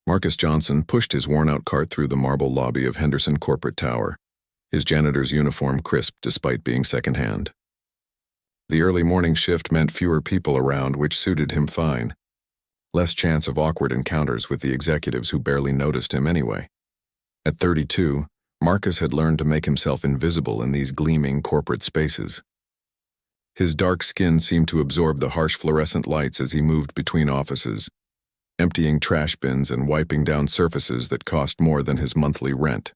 Marcus Johnson pushed his worn-out cart through the marble lobby of Henderson Corporate Tower, his janitor's uniform crisp despite being secondhand. The early morning shift meant fewer people around, which suited him fine. Less chance of awkward encounters with the executives who barely noticed him anyway. At 32, Marcus had learned to make himself invisible in these gleaming corporate spaces. His dark skin seemed to absorb the harsh fluorescent lights as he moved between offices, emptying trash bins and wiping down surfaces that cost more than his monthly rent.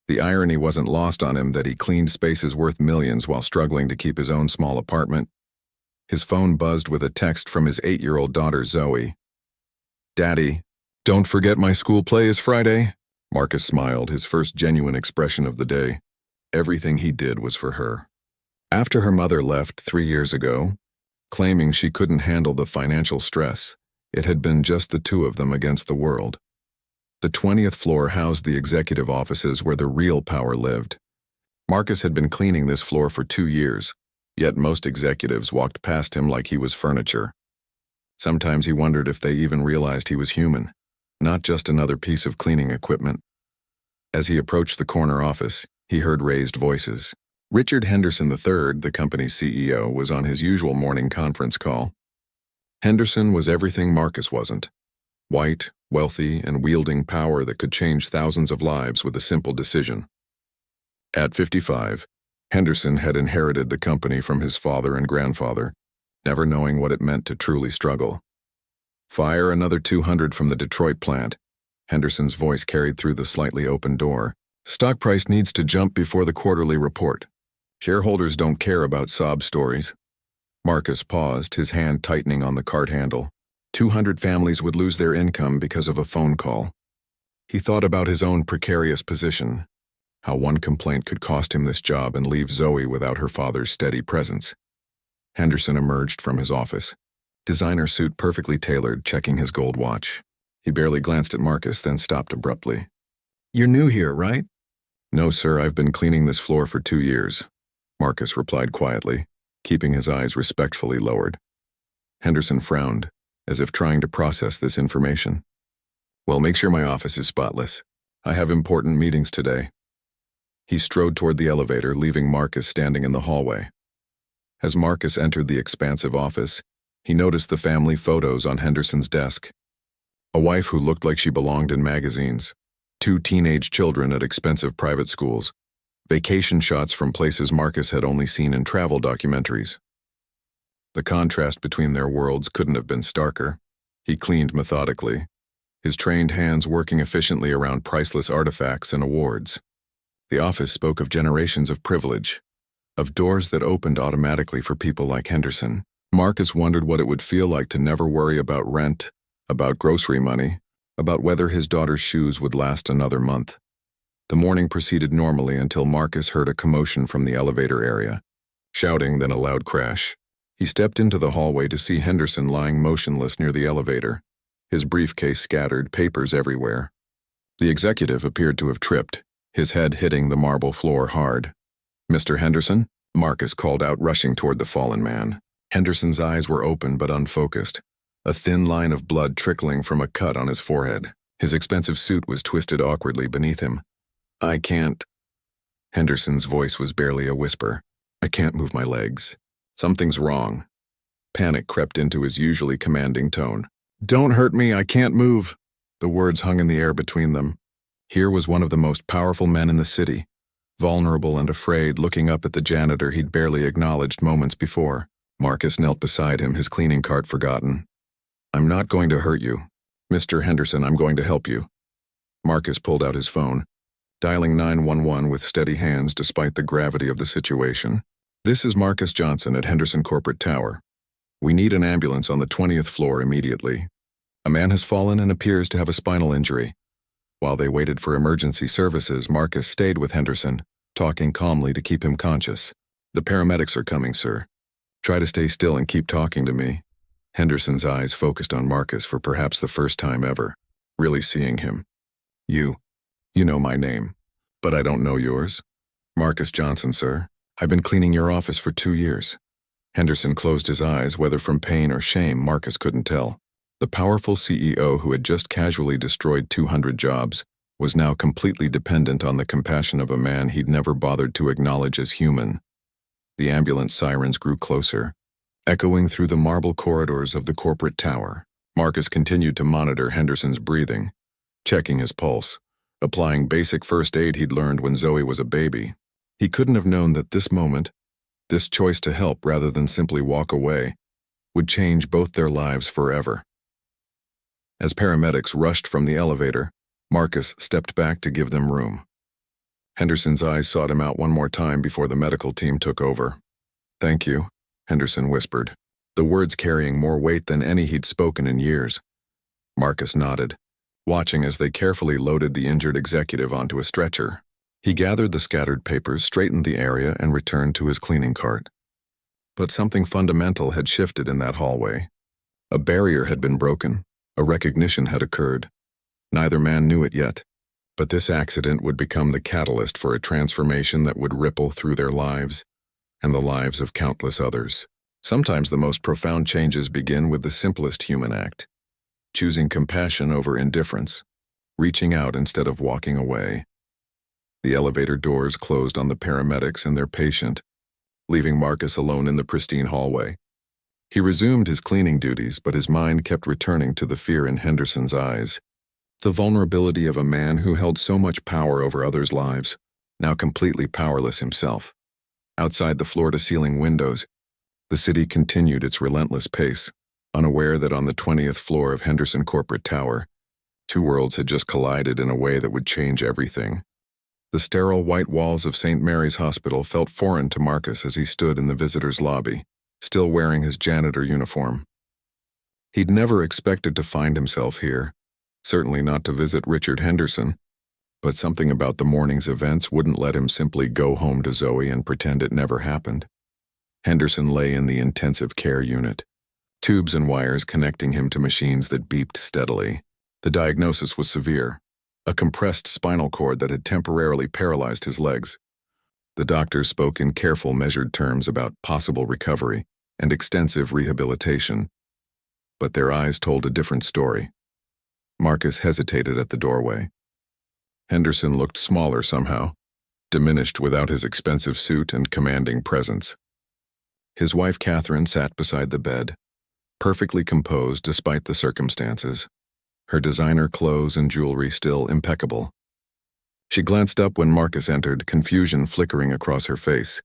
The irony wasn't lost on him that he cleaned spaces worth millions while struggling to keep his own small apartment. His phone buzzed with a text from his 8-year-old daughter Zoe. "Daddy, don't forget my school play is Friday." Marcus smiled, his first genuine expression of the day. Everything he did was for her. After her mother left 3 years ago, claiming she couldn't handle the financial stress, it had been just the two of them against the world. The 20th floor housed the executive offices where the real power lived. Marcus had been cleaning this floor for 2 years, yet most executives walked past him like he was furniture. Sometimes he wondered if they even realized he was human, not just another piece of cleaning equipment. As he approached the corner office, he heard raised voices. Richard Henderson III, the company's CEO, was on his usual morning conference call. Henderson was everything Marcus wasn't. White, wealthy, and wielding power that could change thousands of lives with a simple decision. At 55, Henderson had inherited the company from his father and grandfather, never knowing what it meant to truly struggle. "Fire another 200 from the Detroit plant," Henderson's voice carried through the slightly open door. "Stock price needs to jump before the quarterly report. Shareholders don't care about sob stories." Marcus paused, his hand tightening on the cart handle. 200 families would lose their income because of a phone call. He thought about his own precarious position, how one complaint could cost him this job and leave Zoe without her father's steady presence. Henderson emerged from his office, designer suit perfectly tailored, checking his gold watch. He barely glanced at Marcus, then stopped abruptly. "You're new here, right?" "No, sir, I've been cleaning this floor for 2 years," Marcus replied quietly, keeping his eyes respectfully lowered. Henderson frowned, as if trying to process this information. "Well, make sure my office is spotless. I have important meetings today." He strode toward the elevator, leaving Marcus standing in the hallway. As Marcus entered the expansive office, he noticed the family photos on Henderson's desk. A wife who looked like she belonged in magazines, 2 teenage children at expensive private schools, vacation shots from places Marcus had only seen in travel documentaries. The contrast between their worlds couldn't have been starker. He cleaned methodically, his trained hands working efficiently around priceless artifacts and awards. The office spoke of generations of privilege, of doors that opened automatically for people like Henderson. Marcus wondered what it would feel like to never worry about rent, about grocery money, about whether his daughter's shoes would last another month. The morning proceeded normally until Marcus heard a commotion from the elevator area. Shouting, then a loud crash. He stepped into the hallway to see Henderson lying motionless near the elevator, his briefcase scattered, papers everywhere. The executive appeared to have tripped, his head hitting the marble floor hard. "Mr. Henderson?" Marcus called out, rushing toward the fallen man. Henderson's eyes were open but unfocused, a thin line of blood trickling from a cut on his forehead. His expensive suit was twisted awkwardly beneath him. "I can't." Henderson's voice was barely a whisper. "I can't move my legs. Something's wrong." Panic crept into his usually commanding tone. "Don't hurt me, I can't move." The words hung in the air between them. Here was one of the most powerful men in the city, vulnerable and afraid, looking up at the janitor he'd barely acknowledged moments before. Marcus knelt beside him, his cleaning cart forgotten. "I'm not going to hurt you. Mr. Henderson, I'm going to help you." Marcus pulled out his phone, dialing 911 with steady hands despite the gravity of the situation. "This is Marcus Johnson at Henderson Corporate Tower. We need an ambulance on the 20th floor immediately. A man has fallen and appears to have a spinal injury." While they waited for emergency services, Marcus stayed with Henderson, talking calmly to keep him conscious. "The paramedics are coming, sir. Try to stay still and keep talking to me." Henderson's eyes focused on Marcus for perhaps the first time ever, really seeing him. You know my name, but I don't know yours." "Marcus Johnson, sir. I've been cleaning your office for 2 years." Henderson closed his eyes, whether from pain or shame, Marcus couldn't tell. The powerful CEO who had just casually destroyed 200 jobs was now completely dependent on the compassion of a man he'd never bothered to acknowledge as human. The ambulance sirens grew closer, echoing through the marble corridors of the corporate tower. Marcus continued to monitor Henderson's breathing, checking his pulse, applying basic first aid he'd learned when Zoe was a baby. He couldn't have known that this moment, this choice to help rather than simply walk away, would change both their lives forever. As paramedics rushed from the elevator, Marcus stepped back to give them room. Henderson's eyes sought him out one more time before the medical team took over. "Thank you," Henderson whispered, the words carrying more weight than any he'd spoken in years. Marcus nodded, watching as they carefully loaded the injured executive onto a stretcher. He gathered the scattered papers, straightened the area, and returned to his cleaning cart. But something fundamental had shifted in that hallway. A barrier had been broken. A recognition had occurred. Neither man knew it yet, but this accident would become the catalyst for a transformation that would ripple through their lives and the lives of countless others. Sometimes the most profound changes begin with the simplest human act, choosing compassion over indifference, reaching out instead of walking away. The elevator doors closed on the paramedics and their patient, leaving Marcus alone in the pristine hallway. He resumed his cleaning duties, but his mind kept returning to the fear in Henderson's eyes. The vulnerability of a man who held so much power over others' lives, now completely powerless himself. Outside the floor-to-ceiling windows, the city continued its relentless pace, unaware that on the 20th floor of Henderson Corporate Tower, two worlds had just collided in a way that would change everything. The sterile white walls of St. Mary's Hospital felt foreign to Marcus as he stood in the visitor's lobby, still wearing his janitor uniform. He'd never expected to find himself here, certainly not to visit Richard Henderson, but something about the morning's events wouldn't let him simply go home to Zoe and pretend it never happened. Henderson lay in the intensive care unit, tubes and wires connecting him to machines that beeped steadily. The diagnosis was severe, a compressed spinal cord that had temporarily paralyzed his legs. The doctors spoke in careful, measured terms about possible recovery and extensive rehabilitation, but their eyes told a different story. Marcus hesitated at the doorway. Henderson looked smaller somehow, diminished without his expensive suit and commanding presence. His wife Catherine sat beside the bed, perfectly composed despite the circumstances, her designer clothes and jewelry still impeccable. She glanced up when Marcus entered, confusion flickering across her face.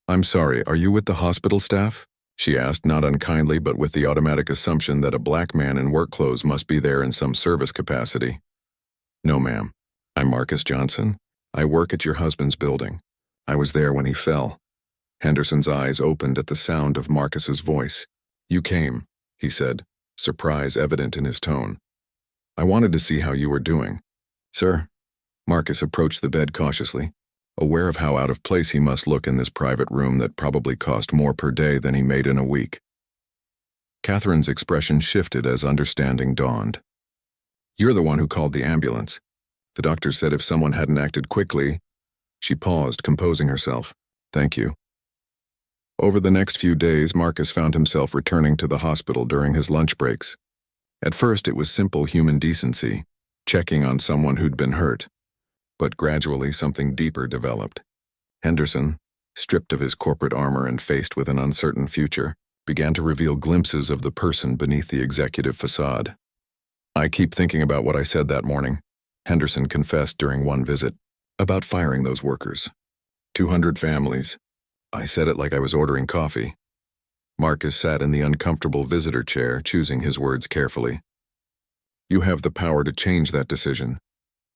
"I'm sorry, are you with the hospital staff?" she asked, not unkindly but with the automatic assumption that a black man in work clothes must be there in some service capacity. "No, ma'am. I'm Marcus Johnson. I work at your husband's building. I was there when he fell." Henderson's eyes opened at the sound of Marcus's voice. "You came," he said, surprise evident in his tone. "I wanted to see how you were doing." "Sir." Marcus approached the bed cautiously, aware of how out of place he must look in this private room that probably cost more per day than he made in a week. Catherine's expression shifted as understanding dawned. "You're the one who called the ambulance. The doctor said if someone hadn't acted quickly—" She paused, composing herself. "Thank you." Over the next few days, Marcus found himself returning to the hospital during his lunch breaks. At first, it was simple human decency, checking on someone who'd been hurt. But gradually something deeper developed. Henderson, stripped of his corporate armor and faced with an uncertain future, began to reveal glimpses of the person beneath the executive facade. "I keep thinking about what I said that morning," Henderson confessed during one visit, "about firing those workers. 200 families. I said it like I was ordering coffee." Marcus sat in the uncomfortable visitor chair, choosing his words carefully. "You have the power to change that decision."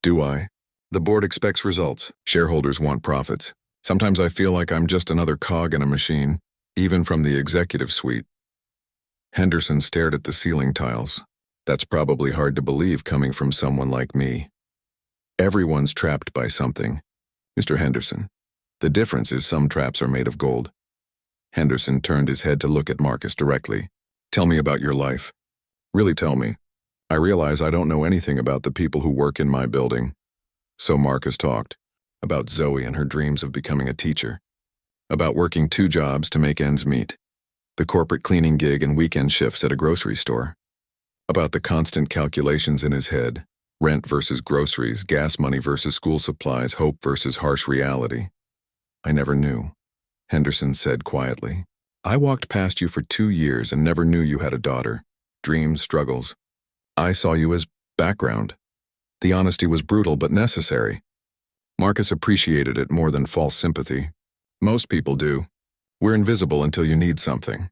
"Do I? The board expects results. Shareholders want profits. Sometimes I feel like I'm just another cog in a machine, even from the executive suite." Henderson stared at the ceiling tiles. "That's probably hard to believe coming from someone like me." "Everyone's trapped by something, Mr. Henderson. The difference is some traps are made of gold." Henderson turned his head to look at Marcus directly. "Tell me about your life. Really tell me. I realize I don't know anything about the people who work in my building." So Marcus talked about Zoe and her dreams of becoming a teacher, about working 2 jobs to make ends meet, the corporate cleaning gig and weekend shifts at a grocery store. About the constant calculations in his head, rent versus groceries, gas money versus school supplies, hope versus harsh reality. I never knew, Henderson said quietly. I walked past you for 2 years and never knew you had a daughter. Dreams, struggles. I saw you as background. The honesty was brutal but necessary. Marcus appreciated it more than false sympathy. Most people do. We're invisible until you need something.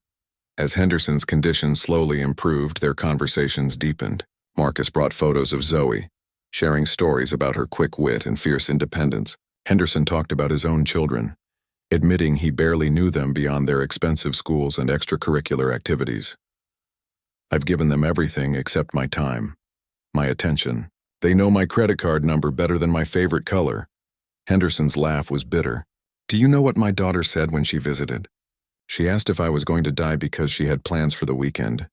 As Henderson's condition slowly improved, their conversations deepened. Marcus brought photos of Zoe, sharing stories about her quick wit and fierce independence. Henderson talked about his own children, admitting he barely knew them beyond their expensive schools and extracurricular activities. I've given them everything except my time, my attention. They know my credit card number better than my favorite color. Henderson's laugh was bitter. Do you know what my daughter said when she visited? She asked if I was going to die because she had plans for the weekend.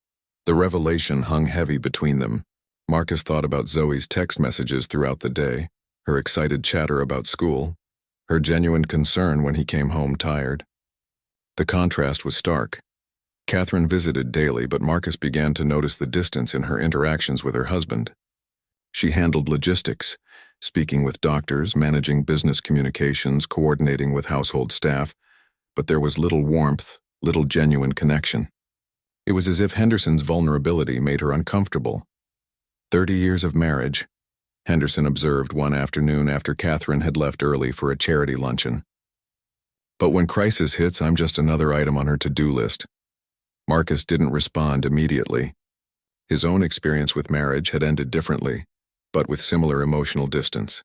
The revelation hung heavy between them. Marcus thought about Zoe's text messages throughout the day, her excited chatter about school, her genuine concern when he came home tired. The contrast was stark. Catherine visited daily, but Marcus began to notice the distance in her interactions with her husband. She handled logistics, speaking with doctors, managing business communications, coordinating with household staff, but there was little warmth, little genuine connection. It was as if Henderson's vulnerability made her uncomfortable. 30 years of marriage, Henderson observed one afternoon after Catherine had left early for a charity luncheon. But when crisis hits, I'm just another item on her to-do list. Marcus didn't respond immediately. His own experience with marriage had ended differently, but with similar emotional distance.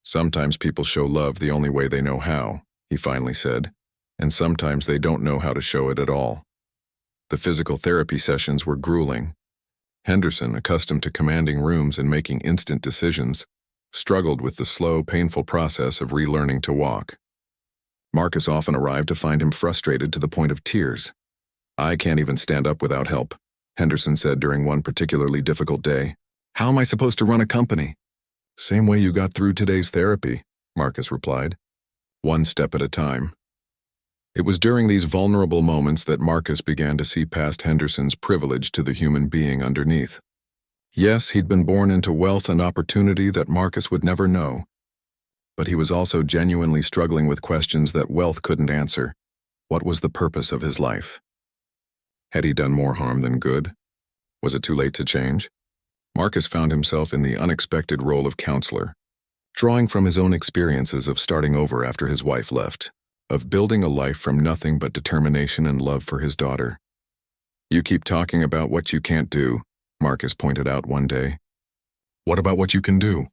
Sometimes people show love the only way they know how, he finally said, and sometimes they don't know how to show it at all. The physical therapy sessions were grueling. Henderson, accustomed to commanding rooms and making instant decisions, struggled with the slow, painful process of relearning to walk. Marcus often arrived to find him frustrated to the point of tears. I can't even stand up without help, Henderson said during one particularly difficult day. How am I supposed to run a company? Same way you got through today's therapy, Marcus replied. One step at a time. It was during these vulnerable moments that Marcus began to see past Henderson's privilege to the human being underneath. Yes, he'd been born into wealth and opportunity that Marcus would never know. But he was also genuinely struggling with questions that wealth couldn't answer. What was the purpose of his life? Had he done more harm than good? Was it too late to change? Marcus found himself in the unexpected role of counselor, drawing from his own experiences of starting over after his wife left, of building a life from nothing but determination and love for his daughter. You keep talking about what you can't do, Marcus pointed out one day. What about what you can do?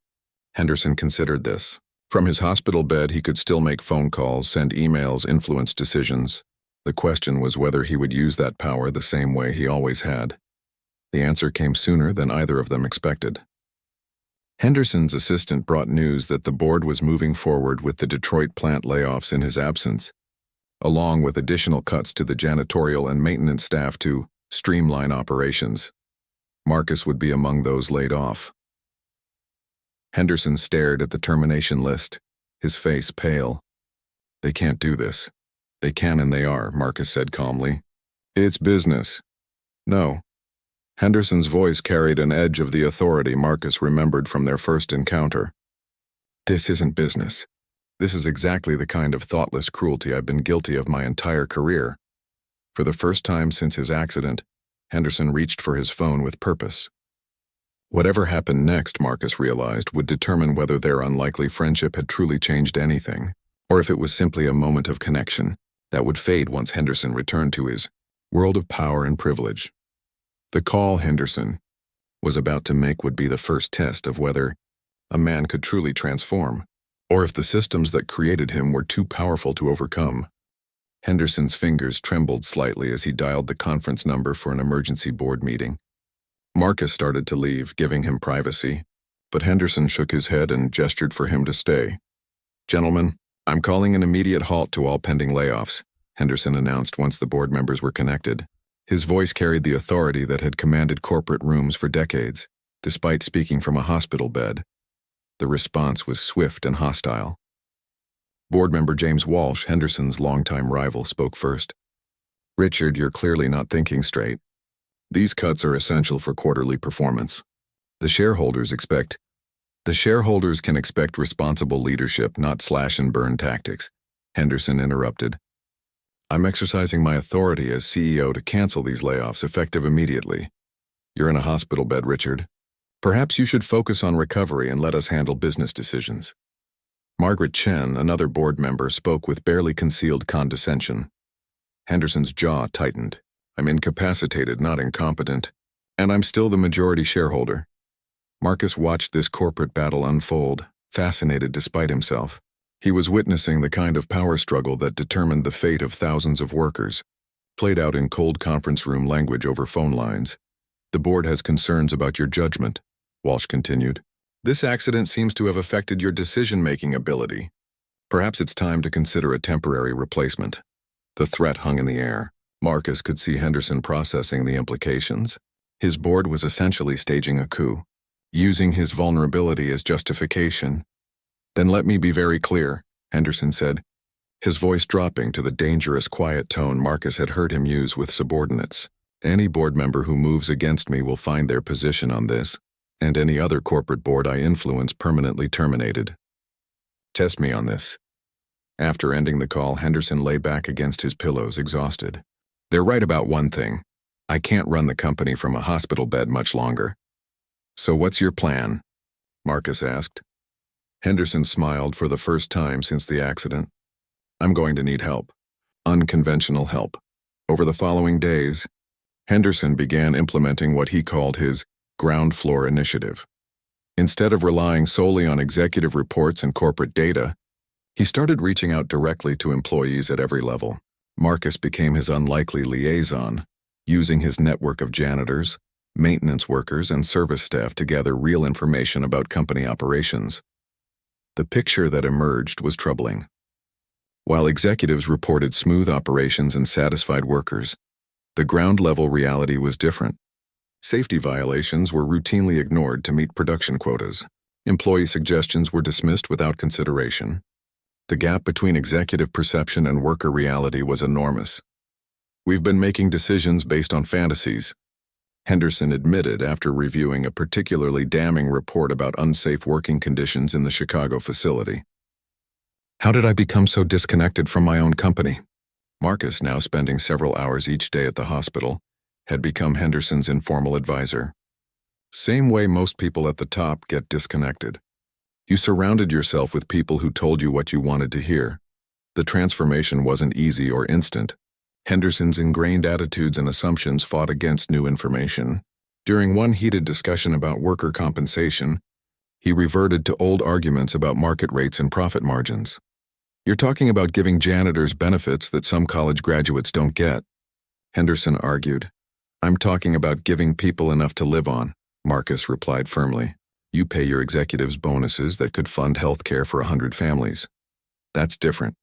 Henderson considered this. From his hospital bed, he could still make phone calls, send emails, influence decisions. The question was whether he would use that power the same way he always had. The answer came sooner than either of them expected. Henderson's assistant brought news that the board was moving forward with the Detroit plant layoffs in his absence, along with additional cuts to the janitorial and maintenance staff to streamline operations. Marcus would be among those laid off. Henderson stared at the termination list, his face pale. They can't do this. They can and they are, Marcus said calmly. It's business. No. Henderson's voice carried an edge of the authority Marcus remembered from their first encounter. This isn't business. This is exactly the kind of thoughtless cruelty I've been guilty of my entire career. For the first time since his accident, Henderson reached for his phone with purpose. Whatever happened next, Marcus realized, would determine whether their unlikely friendship had truly changed anything, or if it was simply a moment of connection that would fade once Henderson returned to his world of power and privilege. The call Henderson was about to make would be the first test of whether a man could truly transform, or if the systems that created him were too powerful to overcome. Henderson's fingers trembled slightly as he dialed the conference number for an emergency board meeting. Marcus started to leave, giving him privacy, but Henderson shook his head and gestured for him to stay. Gentlemen, I'm calling an immediate halt to all pending layoffs, Henderson announced once the board members were connected. His voice carried the authority that had commanded corporate rooms for decades, despite speaking from a hospital bed. The response was swift and hostile. Board member James Walsh, Henderson's longtime rival, spoke first. Richard, you're clearly not thinking straight. These cuts are essential for quarterly performance. The shareholders can expect responsible leadership, not slash and burn tactics. Henderson interrupted. I'm exercising my authority as CEO to cancel these layoffs effective immediately. You're in a hospital bed, Richard. Perhaps you should focus on recovery and let us handle business decisions. Margaret Chen, another board member, spoke with barely concealed condescension. Henderson's jaw tightened. I'm incapacitated, not incompetent. And I'm still the majority shareholder. Marcus watched this corporate battle unfold, fascinated despite himself. He was witnessing the kind of power struggle that determined the fate of thousands of workers, played out in cold conference room language over phone lines. The board has concerns about your judgment, Walsh continued. This accident seems to have affected your decision-making ability. Perhaps it's time to consider a temporary replacement. The threat hung in the air. Marcus could see Henderson processing the implications. His board was essentially staging a coup, using his vulnerability as justification. Then let me be very clear, Henderson said, his voice dropping to the dangerous quiet tone Marcus had heard him use with subordinates. Any board member who moves against me will find their position on this, and any other corporate board I influence permanently terminated. Test me on this. After ending the call, Henderson lay back against his pillows, exhausted. They're right about one thing. I can't run the company from a hospital bed much longer. So what's your plan? Marcus asked. Henderson smiled for the first time since the accident. I'm going to need help. Unconventional help. Over the following days, Henderson began implementing what he called his ground floor initiative. Instead of relying solely on executive reports and corporate data, he started reaching out directly to employees at every level. Marcus became his unlikely liaison, using his network of janitors, maintenance workers, and service staff to gather real information about company operations. The picture that emerged was troubling. While executives reported smooth operations and satisfied workers, the ground-level reality was different. Safety violations were routinely ignored to meet production quotas. Employee suggestions were dismissed without consideration. The gap between executive perception and worker reality was enormous. We've been making decisions based on fantasies, Henderson admitted after reviewing a particularly damning report about unsafe working conditions in the Chicago facility. How did I become so disconnected from my own company? Marcus, now spending several hours each day at the hospital, had become Henderson's informal advisor. Same way most people at the top get disconnected. You surrounded yourself with people who told you what you wanted to hear. The transformation wasn't easy or instant. Henderson's ingrained attitudes and assumptions fought against new information. During one heated discussion about worker compensation, he reverted to old arguments about market rates and profit margins. You're talking about giving janitors benefits that some college graduates don't get, Henderson argued. I'm talking about giving people enough to live on, Marcus replied firmly. You pay your executives bonuses that could fund health care for 100 families. That's different.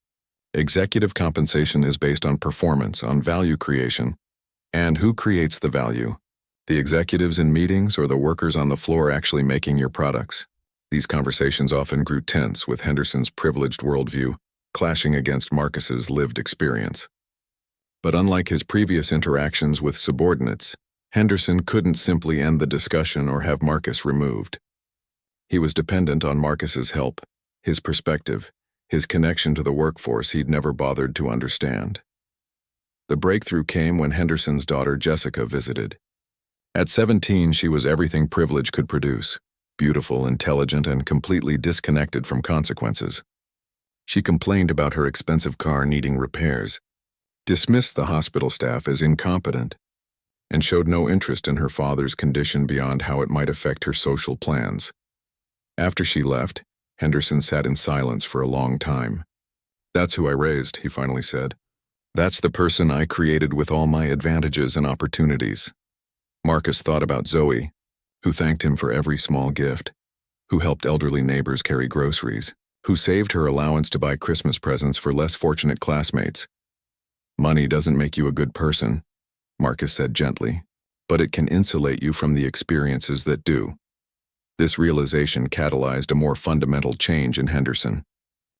Executive compensation is based on performance, on value creation. And who creates the value? The executives in meetings or the workers on the floor actually making your products? These conversations often grew tense, with Henderson's privileged worldview clashing against Marcus's lived experience. But unlike his previous interactions with subordinates, Henderson couldn't simply end the discussion or have Marcus removed. He was dependent on Marcus's help, his perspective, his connection to the workforce he'd never bothered to understand. The breakthrough came when Henderson's daughter Jessica visited. At 17, she was everything privilege could produce, beautiful, intelligent, and completely disconnected from consequences. She complained about her expensive car needing repairs, dismissed the hospital staff as incompetent, and showed no interest in her father's condition beyond how it might affect her social plans. After she left, Henderson sat in silence for a long time. That's who I raised, he finally said. That's the person I created with all my advantages and opportunities. Marcus thought about Zoe, who thanked him for every small gift, who helped elderly neighbors carry groceries, who saved her allowance to buy Christmas presents for less fortunate classmates. Money doesn't make you a good person, Marcus said gently, but it can insulate you from the experiences that do. This realization catalyzed a more fundamental change in Henderson.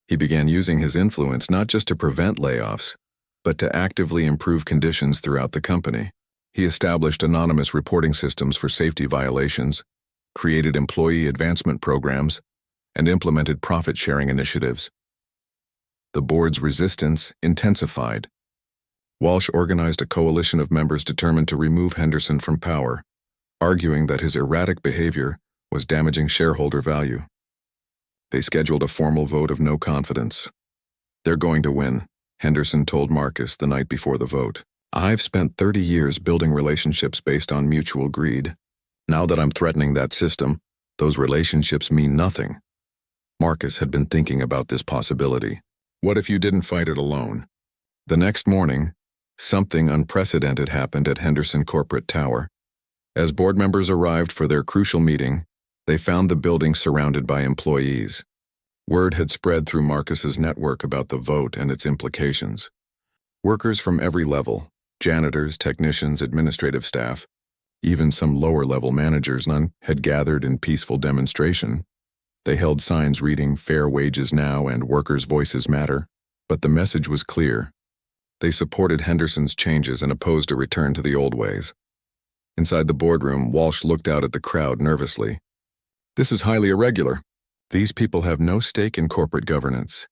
He began using his influence not just to prevent layoffs, but to actively improve conditions throughout the company. He established anonymous reporting systems for safety violations, created employee advancement programs, and implemented profit-sharing initiatives. The board's resistance intensified. Walsh organized a coalition of members determined to remove Henderson from power, arguing that his erratic behavior was damaging shareholder value. They scheduled a formal vote of no confidence. "They're going to win," Henderson told Marcus the night before the vote. "I've spent 30 years building relationships based on mutual greed. Now that I'm threatening that system, those relationships mean nothing." Marcus had been thinking about this possibility. What if you didn't fight it alone? The next morning, something unprecedented happened at Henderson Corporate Tower. As board members arrived for their crucial meeting, they found the building surrounded by employees. Word had spread through Marcus's network about the vote and its implications. Workers from every level, janitors, technicians, administrative staff, even some lower-level managers, none had gathered in peaceful demonstration. They held signs reading "Fair Wages Now" and "Workers' Voices Matter," but the message was clear. They supported Henderson's changes and opposed a return to the old ways. Inside the boardroom, Walsh looked out at the crowd nervously. "This is highly irregular. These people have no stake in corporate governance."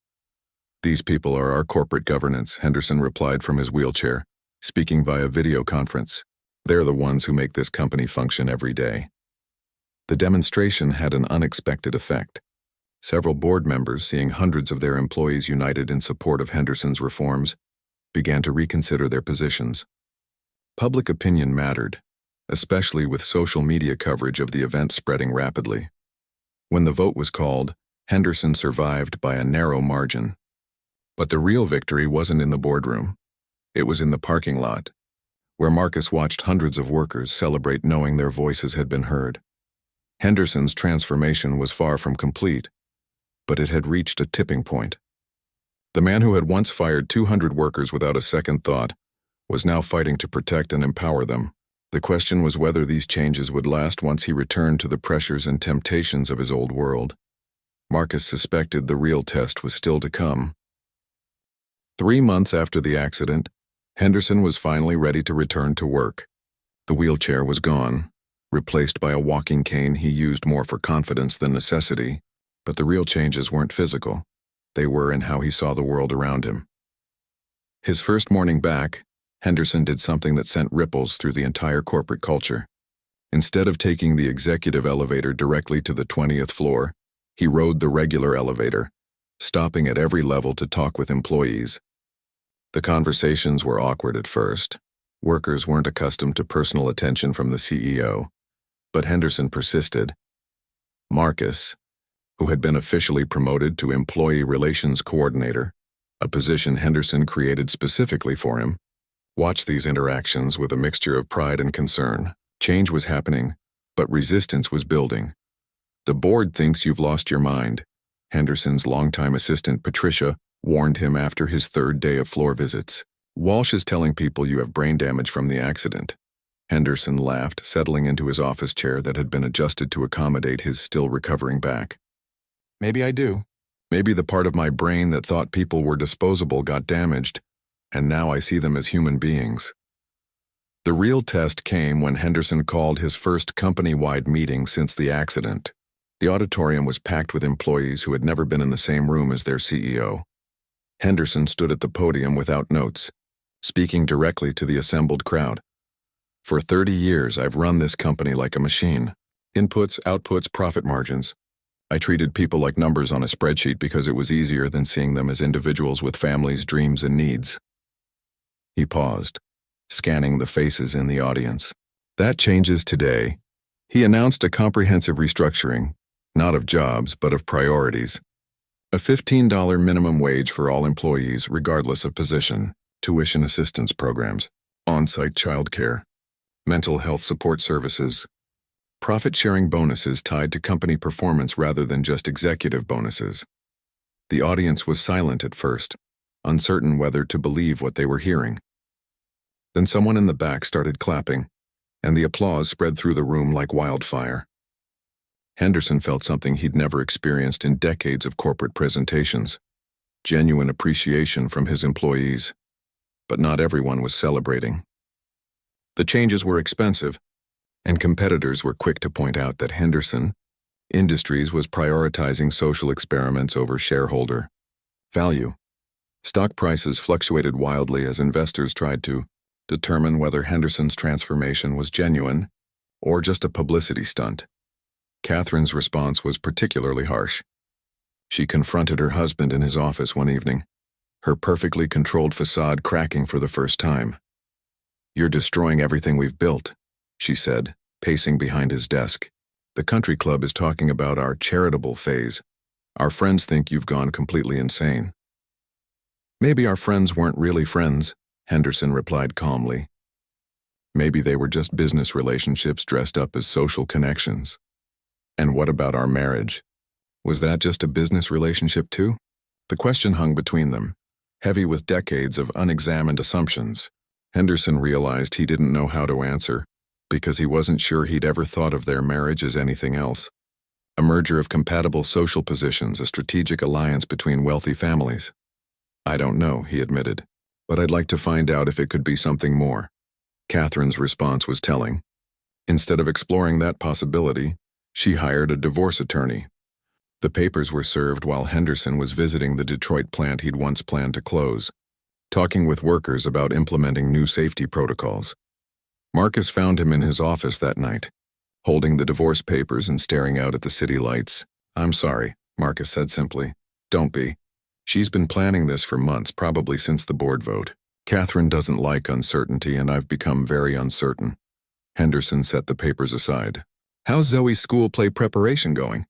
"These people are our corporate governance," Henderson replied from his wheelchair, speaking via video conference. "They're the ones who make this company function every day." The demonstration had an unexpected effect. Several board members, seeing hundreds of their employees united in support of Henderson's reforms, began to reconsider their positions. Public opinion mattered, especially with social media coverage of the event spreading rapidly. When the vote was called, Henderson survived by a narrow margin. But the real victory wasn't in the boardroom. It was in the parking lot, where Marcus watched hundreds of workers celebrate knowing their voices had been heard. Henderson's transformation was far from complete, but it had reached a tipping point. The man who had once fired 200 workers without a second thought was now fighting to protect and empower them. The question was whether these changes would last once he returned to the pressures and temptations of his old world. Marcus suspected the real test was still to come. 3 months after the accident, Henderson was finally ready to return to work. The wheelchair was gone, replaced by a walking cane he used more for confidence than necessity, but the real changes weren't physical. They were in how he saw the world around him. His first morning back, Henderson did something that sent ripples through the entire corporate culture. Instead of taking the executive elevator directly to the 20th floor, he rode the regular elevator, stopping at every level to talk with employees. The conversations were awkward at first. Workers weren't accustomed to personal attention from the CEO, but Henderson persisted. Marcus, who had been officially promoted to Employee Relations Coordinator, a position Henderson created specifically for him, watched these interactions with a mixture of pride and concern. Change was happening, but resistance was building. "The board thinks you've lost your mind," Henderson's longtime assistant Patricia warned him after his 3rd day of floor visits. "Walsh is telling people you have brain damage from the accident." Henderson laughed, settling into his office chair that had been adjusted to accommodate his still recovering back. "Maybe I do. Maybe the part of my brain that thought people were disposable got damaged, and now I see them as human beings." The real test came when Henderson called his first company-wide meeting since the accident. The auditorium was packed with employees who had never been in the same room as their CEO. Henderson stood at the podium without notes, speaking directly to the assembled crowd. "For 30 years, I've run this company like a machine. Inputs, outputs, profit margins. I treated people like numbers on a spreadsheet because it was easier than seeing them as individuals with families, dreams, and needs." He paused, scanning the faces in the audience. "That changes today." He announced a comprehensive restructuring, not of jobs, but of priorities. A $15 minimum wage for all employees, regardless of position, tuition assistance programs, on-site childcare, mental health support services, profit-sharing bonuses tied to company performance rather than just executive bonuses. The audience was silent at first, uncertain whether to believe what they were hearing. Then someone in the back started clapping, and the applause spread through the room like wildfire. Henderson felt something he'd never experienced in decades of corporate presentations: genuine appreciation from his employees. But not everyone was celebrating. The changes were expensive, and competitors were quick to point out that Henderson Industries was prioritizing social experiments over shareholder value. Stock prices fluctuated wildly as investors tried to determine whether Henderson's transformation was genuine or just a publicity stunt. Catherine's response was particularly harsh. She confronted her husband in his office one evening, her perfectly controlled facade cracking for the first time. "You're destroying everything we've built," she said, pacing behind his desk. "The country club is talking about our charitable phase. Our friends think you've gone completely insane." "Maybe our friends weren't really friends," Henderson replied calmly. "Maybe they were just business relationships dressed up as social connections." "And what about our marriage? Was that just a business relationship too?" The question hung between them, heavy with decades of unexamined assumptions. Henderson realized he didn't know how to answer, because he wasn't sure he'd ever thought of their marriage as anything else. A merger of compatible social positions, a strategic alliance between wealthy families. "I don't know," he admitted, "but I'd like to find out if it could be something more." Catherine's response was telling. Instead of exploring that possibility, she hired a divorce attorney. The papers were served while Henderson was visiting the Detroit plant he'd once planned to close, talking with workers about implementing new safety protocols. Marcus found him in his office that night, holding the divorce papers and staring out at the city lights. "I'm sorry," Marcus said simply. "Don't be. She's been planning this for months, probably since the board vote. Catherine doesn't like uncertainty, and I've become very uncertain." Henderson set the papers aside. "How's Zoe's school play preparation going?"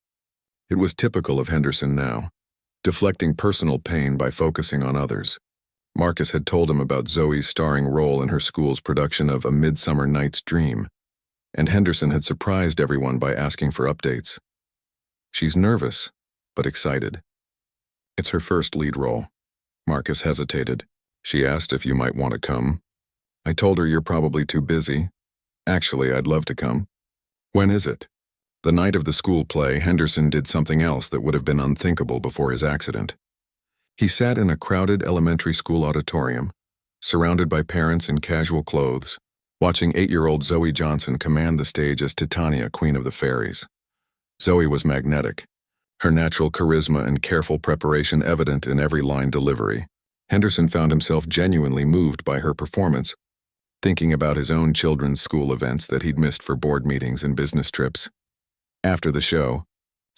It was typical of Henderson now, deflecting personal pain by focusing on others. Marcus had told him about Zoe's starring role in her school's production of A Midsummer Night's Dream, and Henderson had surprised everyone by asking for updates. "She's nervous, but excited. It's her first lead role." Marcus hesitated. "She asked if you might want to come. I told her you're probably too busy. Actually, I'd love to come." "When is it?" The night of the school play, Henderson did something else that would have been unthinkable before his accident. He sat in a crowded elementary school auditorium, surrounded by parents in casual clothes, watching 8-year-old Zoe Johnson command the stage as Titania, Queen of the Fairies. Zoe was magnetic, her natural charisma and careful preparation evident in every line delivery. Henderson found himself genuinely moved by her performance, thinking about his own children's school events that he'd missed for board meetings and business trips. After the show,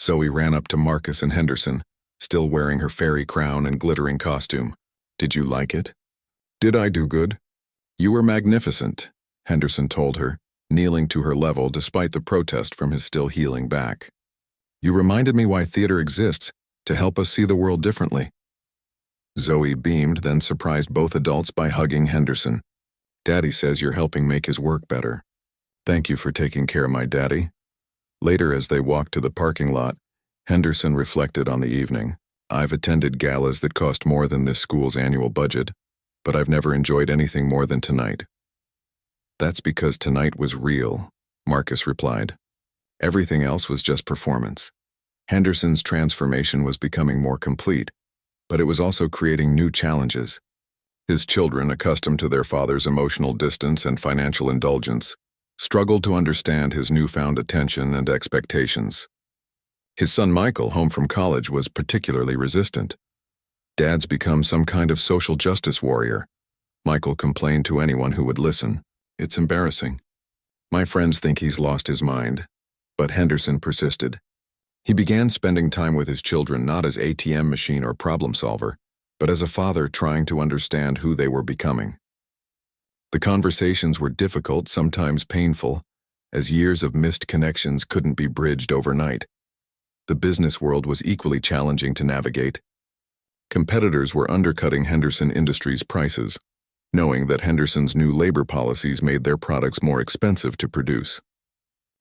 Zoe ran up to Marcus and Henderson, still wearing her fairy crown and glittering costume. "Did you like it?" "Did I do good?" "You were magnificent," Henderson told her, kneeling to her level despite the protest from his still healing back. "You reminded me why theater exists, to help us see the world differently." Zoe beamed, then surprised both adults by hugging Henderson. "Daddy says you're helping make his work better." "Thank you for taking care of my daddy." Later, as they walked to the parking lot, Henderson reflected on the evening. "I've attended galas that cost more than this school's annual budget, but I've never enjoyed anything more than tonight." "That's because tonight was real," Marcus replied. "Everything else was just performance." Henderson's transformation was becoming more complete, but it was also creating new challenges. His children, accustomed to their father's emotional distance and financial indulgence, struggled to understand his newfound attention and expectations. His son Michael, home from college, was particularly resistant. "Dad's become some kind of social justice warrior," Michael complained to anyone who would listen. "It's embarrassing. My friends think he's lost his mind." But Henderson persisted. He began spending time with his children not as ATM machine or problem solver, but as a father trying to understand who they were becoming. The conversations were difficult, sometimes painful, as years of missed connections couldn't be bridged overnight. The business world was equally challenging to navigate. Competitors were undercutting Henderson Industries' prices, knowing that Henderson's new labor policies made their products more expensive to produce.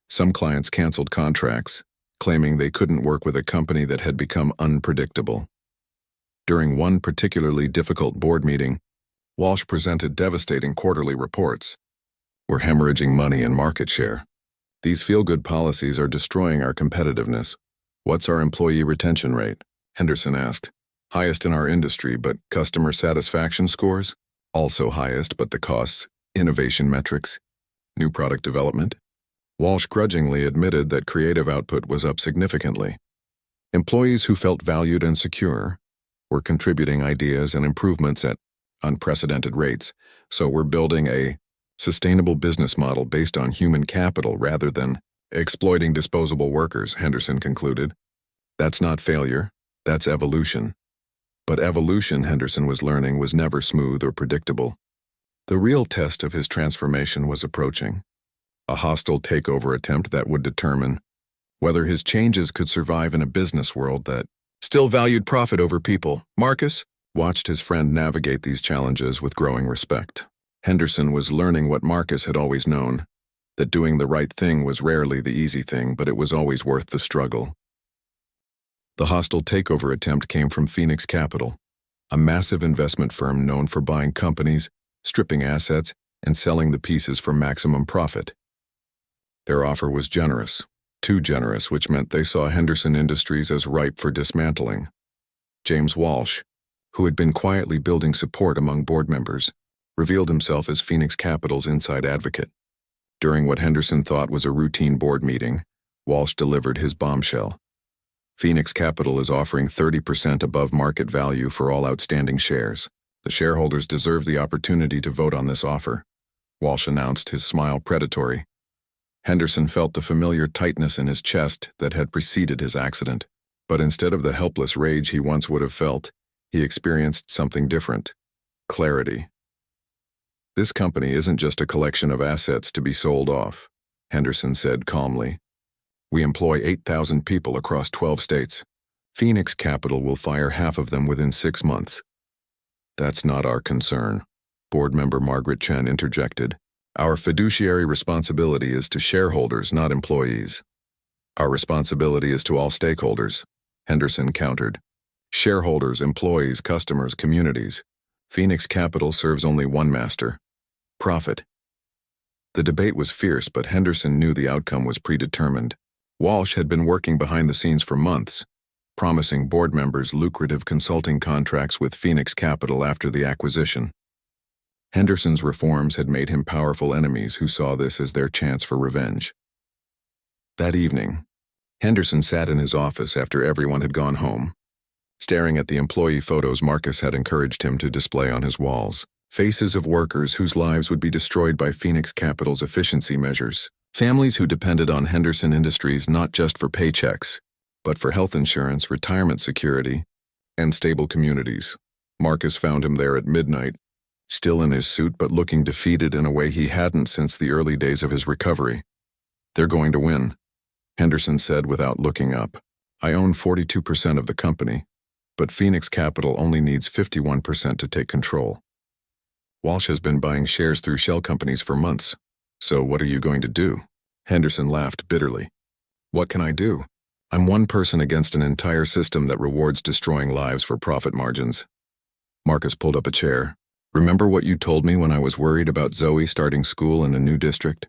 Some clients canceled contracts, claiming they couldn't work with a company that had become unpredictable. During one particularly difficult board meeting, Walsh presented devastating quarterly reports. "We're hemorrhaging money and market share. These feel-good policies are destroying our competitiveness. What's our employee retention rate?" Henderson asked. "Highest in our industry, but customer satisfaction scores? Also highest, but the costs, innovation metrics, New product development? Walsh grudgingly admitted that creative output was up significantly. Employees who felt valued and secure were contributing ideas and improvements at unprecedented rates, so we're building a sustainable business model based on human capital rather than exploiting disposable workers, Henderson concluded. That's not failure, that's evolution. But evolution, Henderson was learning, was never smooth or predictable. The real test of his transformation was approaching. A hostile takeover attempt that would determine whether his changes could survive in a business world that still valued profit over people. Marcus watched his friend navigate these challenges with growing respect. Henderson was learning what Marcus had always known, that doing the right thing was rarely the easy thing, but it was always worth the struggle. The hostile takeover attempt came from Phoenix Capital, a massive investment firm known for buying companies, stripping assets, and selling the pieces for maximum profit. Their offer was generous, too generous, which meant they saw Henderson Industries as ripe for dismantling. James Walsh, who had been quietly building support among board members, revealed himself as Phoenix Capital's inside advocate. During what Henderson thought was a routine board meeting, Walsh delivered his bombshell. Phoenix Capital is offering 30% above market value for all outstanding shares. The shareholders deserve the opportunity to vote on this offer, Walsh announced, his smile predatory. Henderson felt the familiar tightness in his chest that had preceded his accident, but instead of the helpless rage he once would have felt, he experienced something different: clarity. This company isn't just a collection of assets to be sold off, Henderson said calmly. We employ 8,000 people across 12 states. Phoenix Capital will fire half of them within 6 months. That's not our concern, board member Margaret Chen interjected. Our fiduciary responsibility is to shareholders, not employees. Our responsibility is to all stakeholders, Henderson countered. Shareholders, employees, customers, communities. Phoenix Capital serves only one master: profit. The debate was fierce, but Henderson knew the outcome was predetermined. Walsh had been working behind the scenes for months, promising board members lucrative consulting contracts with Phoenix Capital after the acquisition. Henderson's reforms had made him powerful enemies who saw this as their chance for revenge. That evening, Henderson sat in his office after everyone had gone home, staring at the employee photos Marcus had encouraged him to display on his walls. Faces of workers whose lives would be destroyed by Phoenix Capital's efficiency measures. Families who depended on Henderson Industries not just for paychecks, but for health insurance, retirement security, and stable communities. Marcus found him there at midnight, still in his suit but looking defeated in a way he hadn't since the early days of his recovery. They're going to win, Henderson said without looking up. I own 42% of the company, but Phoenix Capital only needs 51% to take control. Walsh has been buying shares through shell companies for months. So what are you going to do? Henderson laughed bitterly. What can I do? I'm one person against an entire system that rewards destroying lives for profit margins. Marcus pulled up a chair. Remember what you told me when I was worried about Zoe starting school in a new district?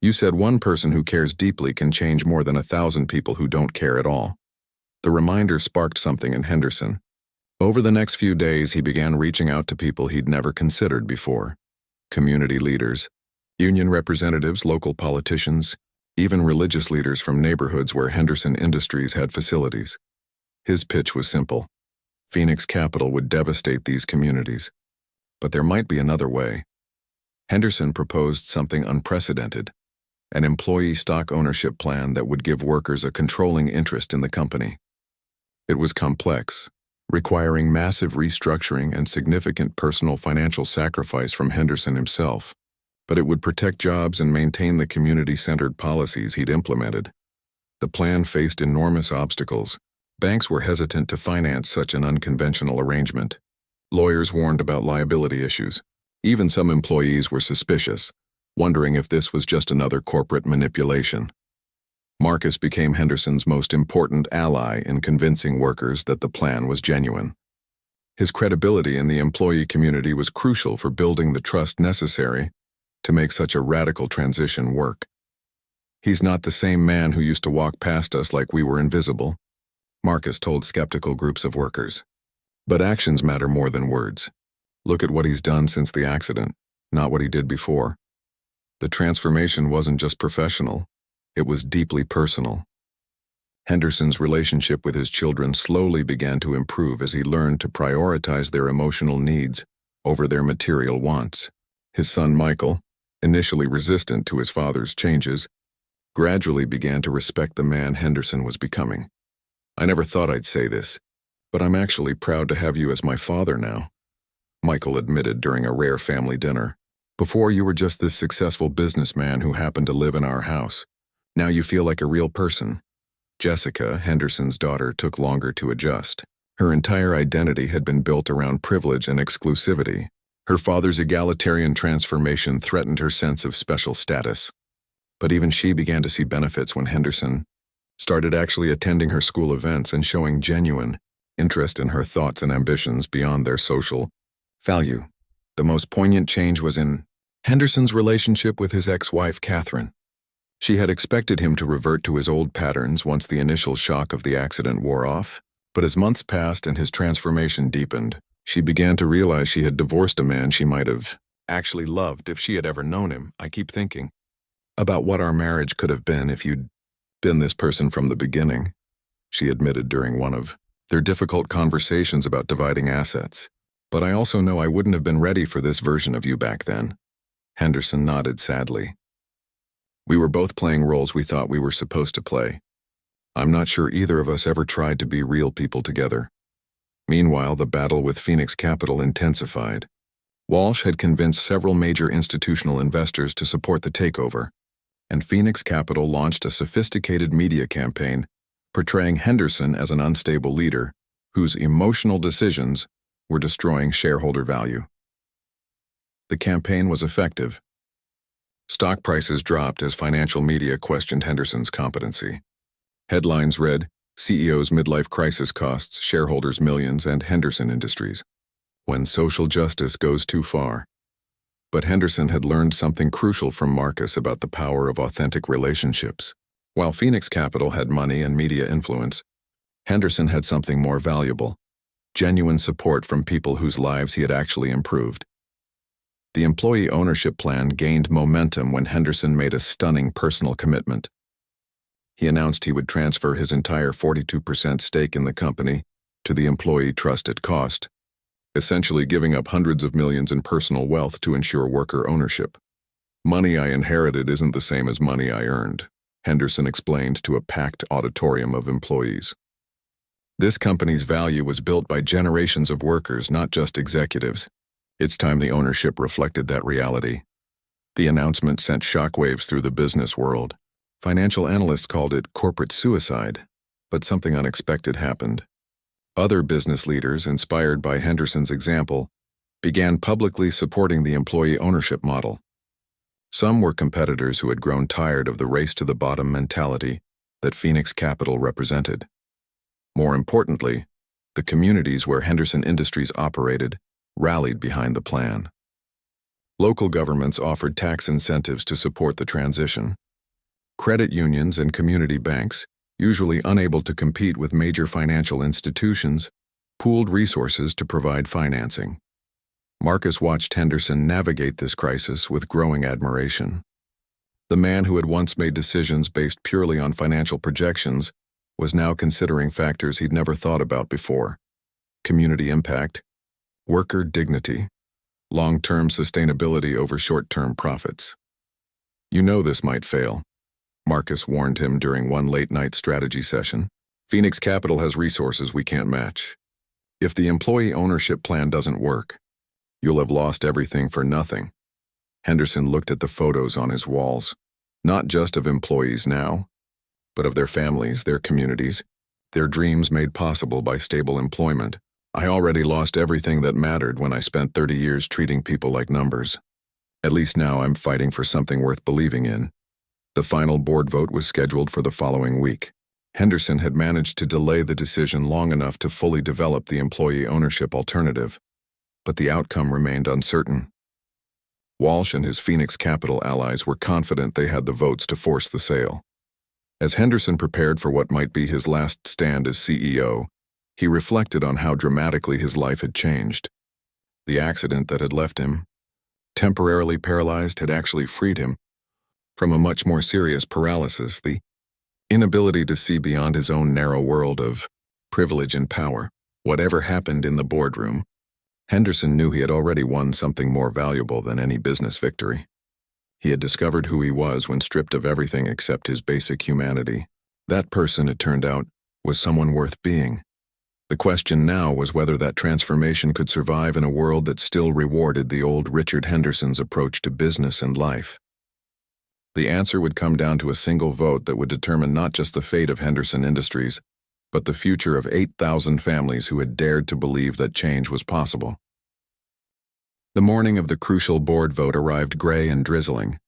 You said one person who cares deeply can change more than 1,000 people who don't care at all. The reminder sparked something in Henderson. Over the next few days, he began reaching out to people he'd never considered before. Community leaders, union representatives, local politicians, even religious leaders from neighborhoods where Henderson Industries had facilities. His pitch was simple. Phoenix Capital would devastate these communities. But there might be another way. Henderson proposed something unprecedented: an employee stock ownership plan that would give workers a controlling interest in the company. It was complex, requiring massive restructuring and significant personal financial sacrifice from Henderson himself. But it would protect jobs and maintain the community-centered policies he'd implemented. The plan faced enormous obstacles. Banks were hesitant to finance such an unconventional arrangement. Lawyers warned about liability issues. Even some employees were suspicious, wondering if this was just another corporate manipulation. Marcus became Henderson's most important ally in convincing workers that the plan was genuine. His credibility in the employee community was crucial for building the trust necessary to make such a radical transition work. He's not the same man who used to walk past us like we were invisible, Marcus told skeptical groups of workers. But actions matter more than words. Look at what he's done since the accident, not what he did before. The transformation wasn't just professional, it was deeply personal. Henderson's relationship with his children slowly began to improve as he learned to prioritize their emotional needs over their material wants. His son Michael, initially resistant to his father's changes, gradually began to respect the man Henderson was becoming. "I never thought I'd say this, but I'm actually proud to have you as my father now," Michael admitted during a rare family dinner. "Before you were just this successful businessman who happened to live in our house. Now you feel like a real person." Jessica, Henderson's daughter, took longer to adjust. Her entire identity had been built around privilege and exclusivity. Her father's egalitarian transformation threatened her sense of special status. But even she began to see benefits when Henderson started actually attending her school events and showing genuine interest in her thoughts and ambitions beyond their social value. The most poignant change was in Henderson's relationship with his ex-wife, Catherine. She had expected him to revert to his old patterns once the initial shock of the accident wore off, but as months passed and his transformation deepened, she began to realize she had divorced a man she might have actually loved if she had ever known him. "I keep thinking about what our marriage could have been if you'd been this person from the beginning," she admitted during one of their difficult conversations about dividing assets. "But I also know I wouldn't have been ready for this version of you back then." Henderson nodded sadly. "We were both playing roles we thought we were supposed to play. I'm not sure either of us ever tried to be real people together." Meanwhile, the battle with Phoenix Capital intensified. Walsh had convinced several major institutional investors to support the takeover, and Phoenix Capital launched a sophisticated media campaign portraying Henderson as an unstable leader whose emotional decisions were destroying shareholder value. The campaign was effective. Stock prices dropped as financial media questioned Henderson's competency. Headlines read, "CEO's midlife crisis costs shareholders millions and Henderson Industries. When social justice goes too far." But Henderson had learned something crucial from Marcus about the power of authentic relationships. While Phoenix Capital had money and media influence, Henderson had something more valuable: genuine support from people whose lives he had actually improved. The employee ownership plan gained momentum when Henderson made a stunning personal commitment. He announced he would transfer his entire 42% stake in the company to the employee trust at cost, essentially giving up hundreds of millions in personal wealth to ensure worker ownership. "Money I inherited isn't the same as money I earned," Henderson explained to a packed auditorium of employees. "This company's value was built by generations of workers, not just executives. It's time the ownership reflected that reality." The announcement sent shockwaves through the business world. Financial analysts called it corporate suicide, but something unexpected happened. Other business leaders, inspired by Henderson's example, began publicly supporting the employee ownership model. Some were competitors who had grown tired of the race-to-the-bottom mentality that Phoenix Capital represented. More importantly, the communities where Henderson Industries operated rallied behind the plan. Local governments offered tax incentives to support the transition. Credit unions and community banks, usually unable to compete with major financial institutions, pooled resources to provide financing. Marcus watched Henderson navigate this crisis with growing admiration. The man who had once made decisions based purely on financial projections was now considering factors he'd never thought about before: community impact, worker dignity, long-term sustainability over short-term profits. "You know this might fail," Marcus warned him during one late-night strategy session. "Phoenix Capital has resources we can't match. If the employee ownership plan doesn't work, you'll have lost everything for nothing." Henderson looked at the photos on his walls, not just of employees now, but of their families, their communities, their dreams made possible by stable employment. "I already lost everything that mattered when I spent 30 years treating people like numbers. At least now I'm fighting for something worth believing in." The final board vote was scheduled for the following week. Henderson had managed to delay the decision long enough to fully develop the employee ownership alternative, but the outcome remained uncertain. Walsh and his Phoenix Capital allies were confident they had the votes to force the sale. As Henderson prepared for what might be his last stand as CEO, he reflected on how dramatically his life had changed. The accident that had left him temporarily paralyzed had actually freed him from a much more serious paralysis, the inability to see beyond his own narrow world of privilege and power. Whatever happened in the boardroom, Henderson knew he had already won something more valuable than any business victory. He had discovered who he was when stripped of everything except his basic humanity. That person, it turned out, was someone worth being. The question now was whether that transformation could survive in a world that still rewarded the old Richard Henderson's approach to business and life. The answer would come down to a single vote that would determine not just the fate of Henderson Industries, but the future of 8,000 families who had dared to believe that change was possible. The morning of the crucial board vote arrived gray and drizzling,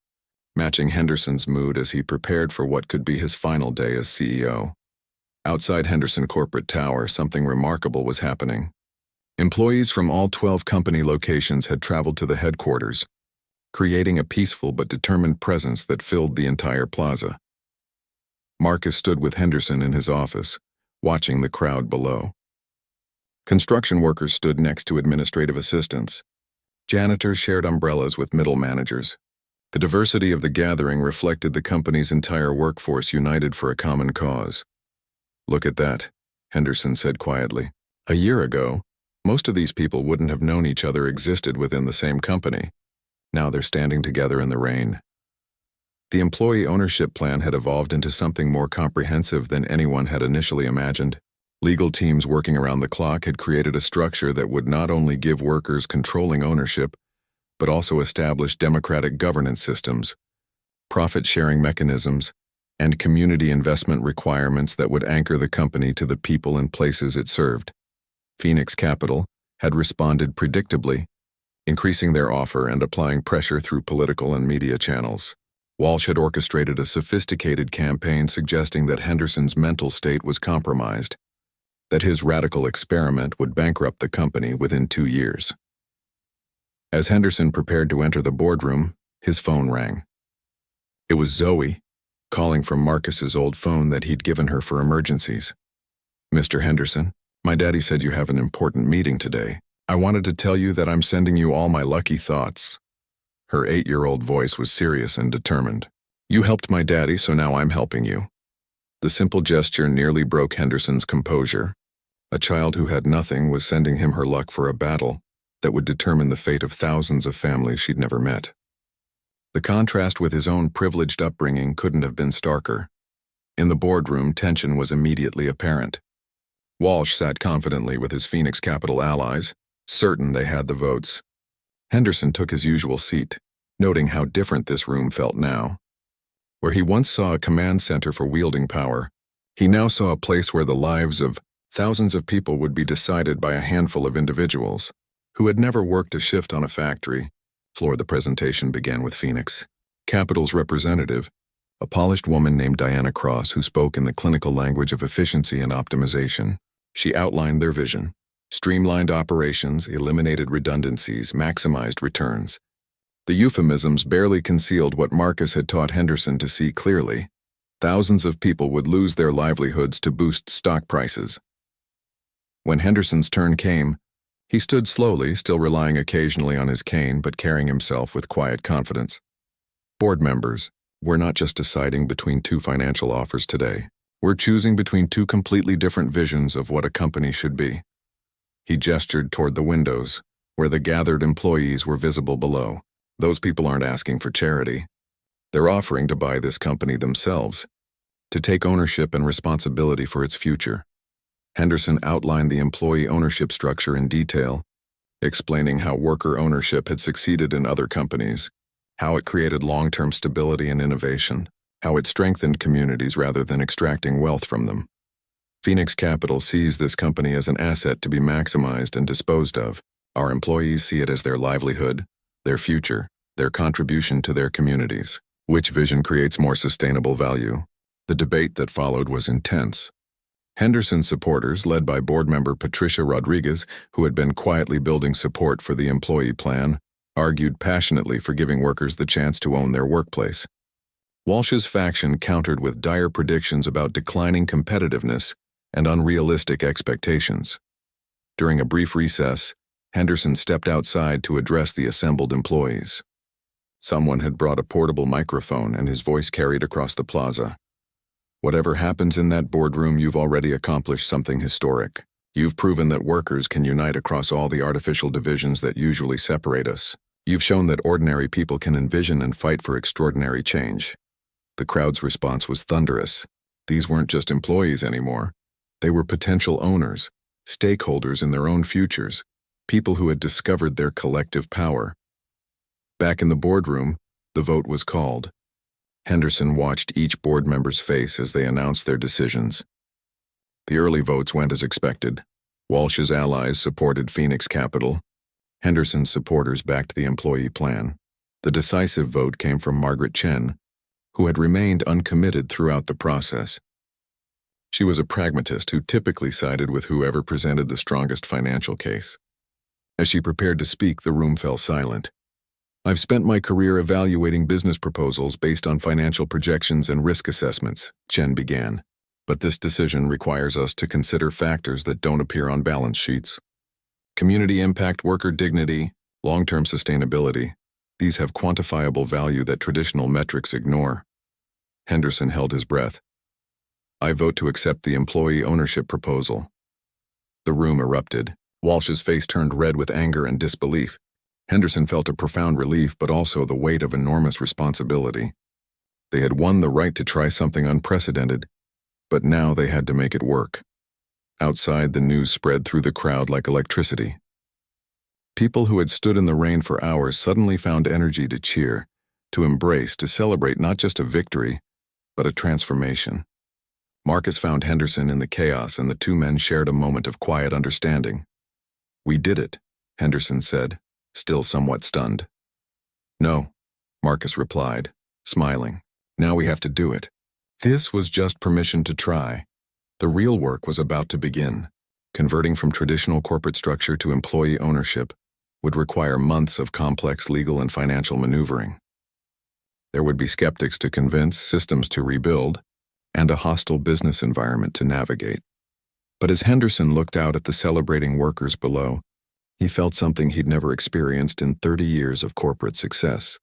matching Henderson's mood as he prepared for what could be his final day as CEO. Outside Henderson Corporate Tower, something remarkable was happening. Employees from all 12 company locations had traveled to the headquarters, creating a peaceful but determined presence that filled the entire plaza. Marcus stood with Henderson in his office, watching the crowd below. Construction workers stood next to administrative assistants. Janitors shared umbrellas with middle managers. The diversity of the gathering reflected the company's entire workforce united for a common cause. "Look at that," Henderson said quietly. "A year ago, most of these people wouldn't have known each other existed within the same company. Now they're standing together in the rain." The employee ownership plan had evolved into something more comprehensive than anyone had initially imagined. Legal teams working around the clock had created a structure that would not only give workers controlling ownership, but also establish democratic governance systems, profit-sharing mechanisms, and community investment requirements that would anchor the company to the people and places it served. Phoenix Capital had responded predictably, increasing their offer and applying pressure through political and media channels. Walsh had orchestrated a sophisticated campaign suggesting that Henderson's mental state was compromised, that his radical experiment would bankrupt the company within 2 years. As Henderson prepared to enter the boardroom, his phone rang. It was Zoe, calling from Marcus's old phone that he'd given her for emergencies. "Mr. Henderson, my daddy said you have an important meeting today. I wanted to tell you that I'm sending you all my lucky thoughts." Her 8-year-old voice was serious and determined. "You helped my daddy, so now I'm helping you." The simple gesture nearly broke Henderson's composure. A child who had nothing was sending him her luck for a battle that would determine the fate of thousands of families she'd never met. The contrast with his own privileged upbringing couldn't have been starker. In the boardroom, tension was immediately apparent. Walsh sat confidently with his Phoenix Capital allies, certain they had the votes. Henderson took his usual seat, noting how different this room felt now. Where he once saw a command center for wielding power, he now saw a place where the lives of thousands of people would be decided by a handful of individuals who had never worked a shift on a factory floor. The presentation began with Phoenix Capital's representative, a polished woman named Diana Cross, who spoke in the clinical language of efficiency and optimization. She outlined their vision: streamlined operations, eliminated redundancies, maximized returns. The euphemisms barely concealed what Marcus had taught Henderson to see clearly. Thousands of people would lose their livelihoods to boost stock prices. When Henderson's turn came, he stood slowly, still relying occasionally on his cane but carrying himself with quiet confidence. "Board members, we're not just deciding between two financial offers today. We're choosing between two completely different visions of what a company should be." He gestured toward the windows, where the gathered employees were visible below. "Those people aren't asking for charity. They're offering to buy this company themselves, to take ownership and responsibility for its future." Henderson outlined the employee ownership structure in detail, explaining how worker ownership had succeeded in other companies, how it created long-term stability and innovation, how it strengthened communities rather than extracting wealth from them. Phoenix Capital sees this company as an asset to be maximized and disposed of. Our employees see it as their livelihood, their future, their contribution to their communities. Which vision creates more sustainable value? The debate that followed was intense. Henderson's supporters, led by board member Patricia Rodriguez, who had been quietly building support for the employee plan, argued passionately for giving workers the chance to own their workplace. Walsh's faction countered with dire predictions about declining competitiveness and unrealistic expectations. During a brief recess, Henderson stepped outside to address the assembled employees. Someone had brought a portable microphone, and his voice carried across the plaza. "Whatever happens in that boardroom, you've already accomplished something historic. You've proven that workers can unite across all the artificial divisions that usually separate us. You've shown that ordinary people can envision and fight for extraordinary change." The crowd's response was thunderous. These weren't just employees anymore. They were potential owners, stakeholders in their own futures, people who had discovered their collective power. Back in the boardroom, the vote was called. Henderson watched each board member's face as they announced their decisions. The early votes went as expected. Walsh's allies supported Phoenix Capital. Henderson's supporters backed the employee plan. The decisive vote came from Margaret Chen, who had remained uncommitted throughout the process. She was a pragmatist who typically sided with whoever presented the strongest financial case. As she prepared to speak, the room fell silent. "I've spent my career evaluating business proposals based on financial projections and risk assessments," Chen began. "But this decision requires us to consider factors that don't appear on balance sheets. Community impact, worker dignity, long-term sustainability. These have quantifiable value that traditional metrics ignore." Henderson held his breath. "I vote to accept the employee ownership proposal." The room erupted. Walsh's face turned red with anger and disbelief. Henderson felt a profound relief, but also the weight of enormous responsibility. They had won the right to try something unprecedented, but now they had to make it work. Outside, the news spread through the crowd like electricity. People who had stood in the rain for hours suddenly found energy to cheer, to embrace, to celebrate not just a victory, but a transformation. Marcus found Henderson in the chaos, and the two men shared a moment of quiet understanding. "We did it," Henderson said, still somewhat stunned. "No," Marcus replied, smiling. "Now we have to do it." This was just permission to try. The real work was about to begin. Converting from traditional corporate structure to employee ownership would require months of complex legal and financial maneuvering. There would be skeptics to convince, systems to rebuild, and a hostile business environment to navigate. But as Henderson looked out at the celebrating workers below, he felt something he'd never experienced in 30 years of corporate success.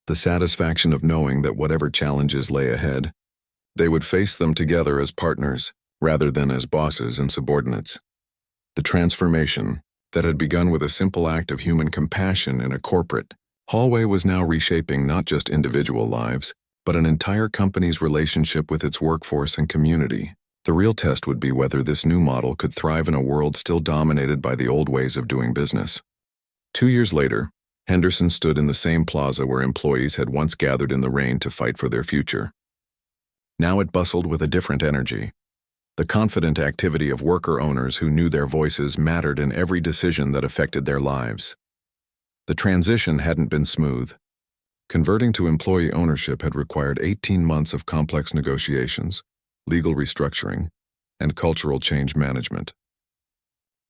The satisfaction of knowing that whatever challenges lay ahead, they would face them together as partners, rather than as bosses and subordinates. The transformation that had begun with a simple act of human compassion in a corporate hallway was now reshaping not just individual lives, but an entire company's relationship with its workforce and community. The real test would be whether this new model could thrive in a world still dominated by the old ways of doing business. 2 years later, Henderson stood in the same plaza where employees had once gathered in the rain to fight for their future. Now it bustled with a different energy. The confident activity of worker owners who knew their voices mattered in every decision that affected their lives. The transition hadn't been smooth. Converting to employee ownership had required 18 months of complex negotiations, legal restructuring, and cultural change management.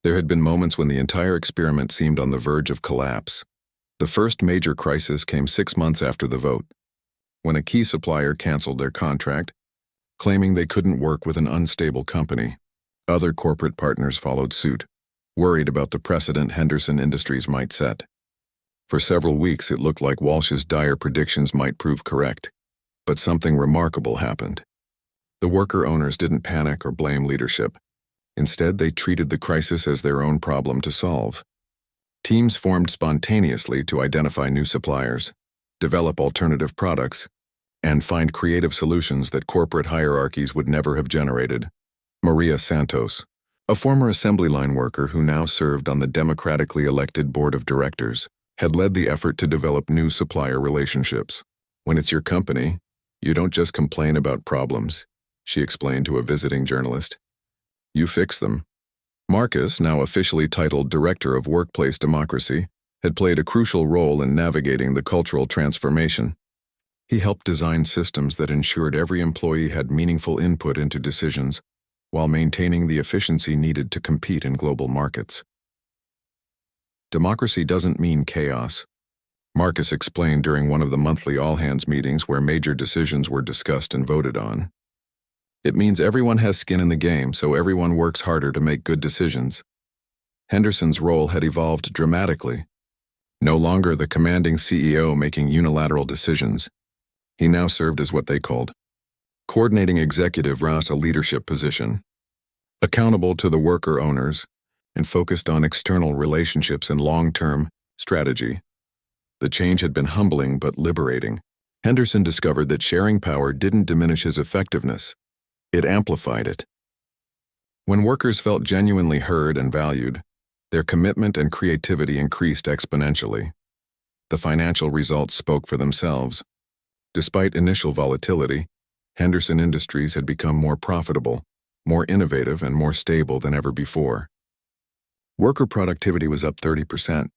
There had been moments when the entire experiment seemed on the verge of collapse. The first major crisis came 6 months after the vote, when a key supplier canceled their contract, claiming they couldn't work with an unstable company. Other corporate partners followed suit, worried about the precedent Henderson Industries might set. For several weeks, it looked like Walsh's dire predictions might prove correct, but something remarkable happened. The worker owners didn't panic or blame leadership. Instead, they treated the crisis as their own problem to solve. Teams formed spontaneously to identify new suppliers, develop alternative products, and find creative solutions that corporate hierarchies would never have generated. Maria Santos, a former assembly line worker who now served on the democratically elected board of directors, had led the effort to develop new supplier relationships. "When it's your company, you don't just complain about problems," she explained to a visiting journalist. "You fix them." Marcus, now officially titled Director of Workplace Democracy, had played a crucial role in navigating the cultural transformation. He helped design systems that ensured every employee had meaningful input into decisions, while maintaining the efficiency needed to compete in global markets. Democracy doesn't mean chaos, Marcus explained during one of the monthly all-hands meetings where major decisions were discussed and voted on. It means everyone has skin in the game, so everyone works harder to make good decisions. Henderson's role had evolved dramatically. No longer the commanding CEO making unilateral decisions, he now served as what they called coordinating executive, a leadership position, accountable to the worker owners, and focused on external relationships and long-term strategy. The change had been humbling but liberating. Henderson discovered that sharing power didn't diminish his effectiveness, it amplified it. When workers felt genuinely heard and valued, their commitment and creativity increased exponentially. The financial results spoke for themselves. Despite initial volatility, Henderson Industries had become more profitable, more innovative, and more stable than ever before. Worker productivity was up 30%.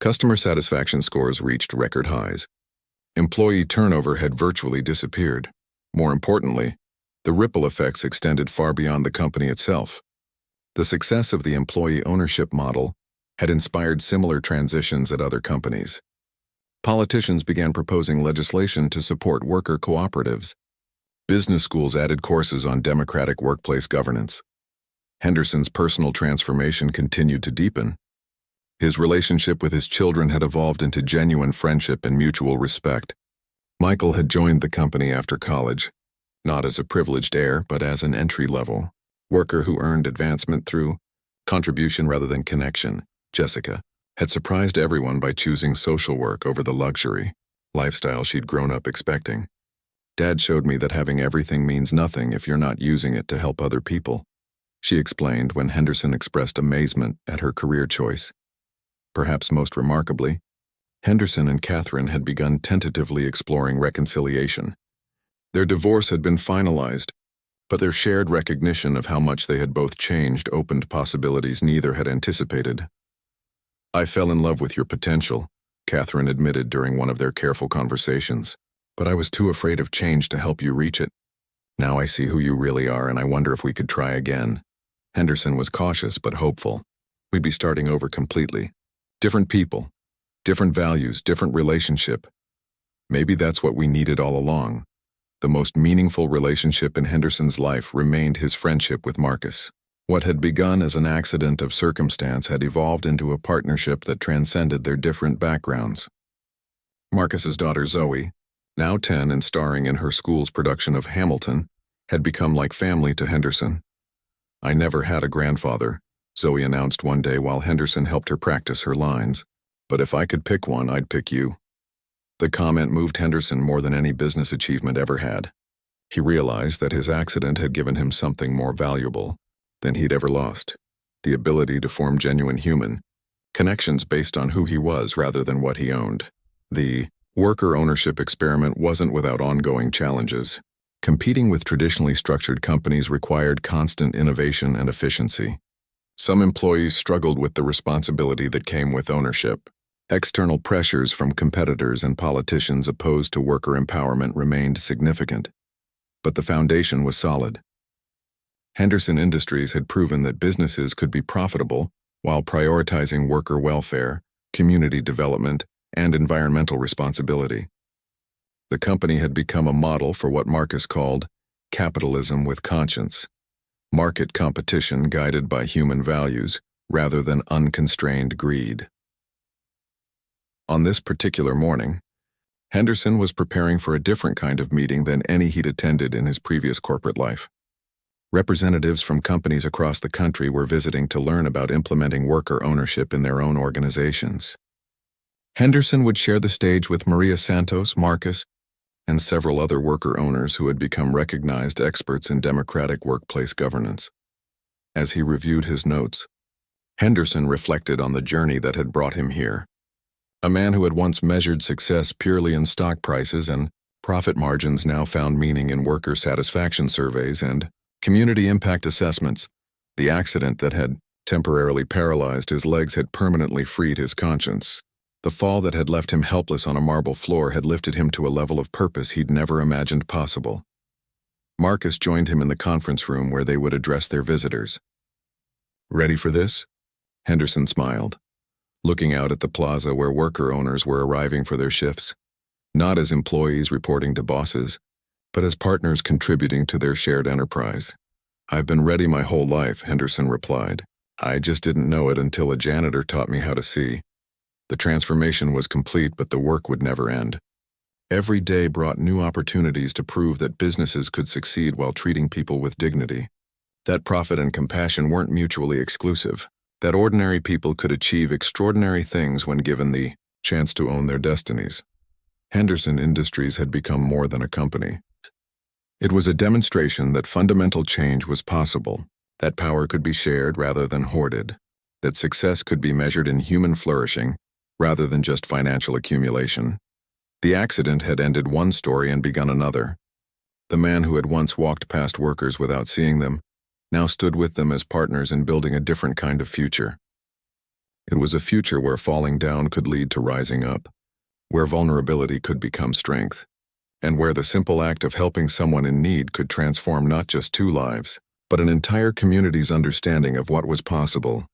Customer satisfaction scores reached record highs. Employee turnover had virtually disappeared. More importantly, the ripple effects extended far beyond the company itself. The success of the employee ownership model had inspired similar transitions at other companies. Politicians began proposing legislation to support worker cooperatives. Business schools added courses on democratic workplace governance. Henderson's personal transformation continued to deepen. His relationship with his children had evolved into genuine friendship and mutual respect. Michael had joined the company after college, not as a privileged heir, but as an entry-level worker who earned advancement through contribution rather than connection. Jessica had surprised everyone by choosing social work over the luxury lifestyle she'd grown up expecting. Dad showed me that having everything means nothing if you're not using it to help other people, she explained when Henderson expressed amazement at her career choice. Perhaps most remarkably, Henderson and Catherine had begun tentatively exploring reconciliation. Their divorce had been finalized, but their shared recognition of how much they had both changed opened possibilities neither had anticipated. "I fell in love with your potential," Catherine admitted during one of their careful conversations, "but I was too afraid of change to help you reach it. Now I see who you really are, and I wonder if we could try again." Henderson was cautious but hopeful. We'd be starting over completely. Different people, different values, different relationship. Maybe that's what we needed all along. The most meaningful relationship in Henderson's life remained his friendship with Marcus. What had begun as an accident of circumstance had evolved into a partnership that transcended their different backgrounds. Marcus's daughter Zoe, now 10 and starring in her school's production of Hamilton, had become like family to Henderson. "I never had a grandfather," Zoe announced one day while Henderson helped her practice her lines. "But if I could pick one, I'd pick you." The comment moved Henderson more than any business achievement ever had. He realized that his accident had given him something more valuable than he'd ever lost: the ability to form genuine human connections based on who he was rather than what he owned. The worker ownership experiment wasn't without ongoing challenges. Competing with traditionally structured companies required constant innovation and efficiency. Some employees struggled with the responsibility that came with ownership. External pressures from competitors and politicians opposed to worker empowerment remained significant, but the foundation was solid. Henderson Industries had proven that businesses could be profitable while prioritizing worker welfare, community development, and environmental responsibility. The company had become a model for what Marcus called capitalism with conscience, market competition guided by human values rather than unconstrained greed. On this particular morning, Henderson was preparing for a different kind of meeting than any he'd attended in his previous corporate life. Representatives from companies across the country were visiting to learn about implementing worker ownership in their own organizations. Henderson would share the stage with Maria Santos, Marcus, and several other worker owners who had become recognized experts in democratic workplace governance. As he reviewed his notes, Henderson reflected on the journey that had brought him here. A man who had once measured success purely in stock prices and profit margins now found meaning in worker satisfaction surveys and community impact assessments. The accident that had temporarily paralyzed his legs had permanently freed his conscience. The fall that had left him helpless on a marble floor had lifted him to a level of purpose he'd never imagined possible. Marcus joined him in the conference room where they would address their visitors. "Ready for this?" Henderson smiled, looking out at the plaza where worker owners were arriving for their shifts, not as employees reporting to bosses, but as partners contributing to their shared enterprise. "I've been ready my whole life," Henderson replied. "I just didn't know it until a janitor taught me how to see." The transformation was complete, but the work would never end. Every day brought new opportunities to prove that businesses could succeed while treating people with dignity. That profit and compassion weren't mutually exclusive. That ordinary people could achieve extraordinary things when given the chance to own their destinies. Henderson Industries had become more than a company. It was a demonstration that fundamental change was possible, that power could be shared rather than hoarded, that success could be measured in human flourishing rather than just financial accumulation. The accident had ended one story and begun another. The man who had once walked past workers without seeing them now stood with them as partners in building a different kind of future. It was a future where falling down could lead to rising up, where vulnerability could become strength, and where the simple act of helping someone in need could transform not just two lives, but an entire community's understanding of what was possible.